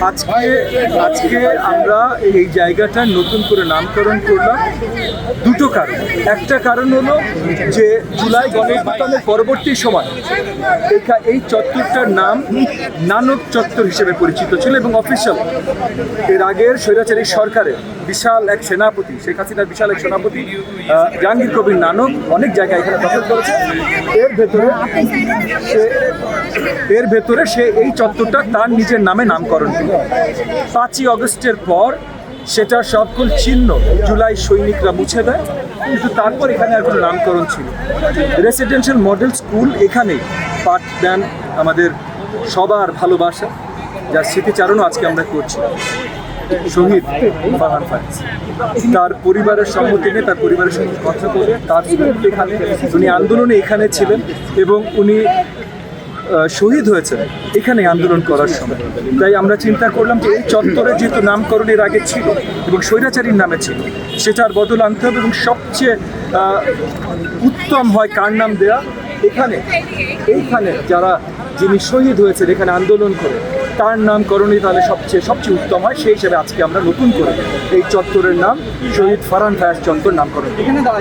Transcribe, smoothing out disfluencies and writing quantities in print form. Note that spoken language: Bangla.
আজকে আজকে আমরা এই জায়গাটা নতুন করে নামকরণ করলাম দুটো কারণ। একটা কারণ হলো যে জুলাই গণঅভ্যুত্থানের পরবর্তী সময় এই চত্বরটার নাম নানক চত্বর হিসেবে পরিচিত ছিল এবং অফিসিয়াল এর আগের স্বৈরাচারী সরকারের বিশাল এক সেনাপতি, শেখ হাসিনার বিশাল এক সেনাপতি জাহাঙ্গীর কবির নানক অনেক জায়গায় এখানে দখল করেছে। এর ভেতরে সে এই চত্বরটা তার নিজের নামে নামকরণ করে। 5ই অগস্টের পর সেটা সকল চিহ্ন জুলাই সৈনিকরা মুছে দেয়, কিন্তু তারপর এখানে আর কোনো নামকরণ ছিল। রেসিডেন্সিয়াল মডেল স্কুল এখানেই পাঠ দেন আমাদের সবার ভালোবাসা, যার স্মৃতিচারণও আজকে আমরা করছি, শহীদ ফারহান ফায়েজ। তার পরিবারের সম্মতি নিয়ে, তার পরিবারের সঙ্গে কথা বলে তার এখানে উনি আন্দোলনে এখানে ছিলেন এবং উনি শহীদ হয়েছেন এখানে আন্দোলন করার সময়। তাই আমরা চিন্তা করলাম যে এই চত্বরে যেহেতু নামকরণের আগে ছিল এবং স্বৈরাচারীর নামে ছিল, সেটার বদল আনতে হবে এবং সবচেয়ে উত্তম হয় কার নাম দেয়া। এইখানে যারা যিনি শহীদ হয়েছেন এখানে আন্দোলন করে, তার নামকরণই তাহলে সবচেয়ে উত্তম হয়। সেই হিসেবে আজকে আমরা নতুন করে এই চত্বরের নাম শহীদ ফারহান ফায়েজ চত্বর নামকরণ।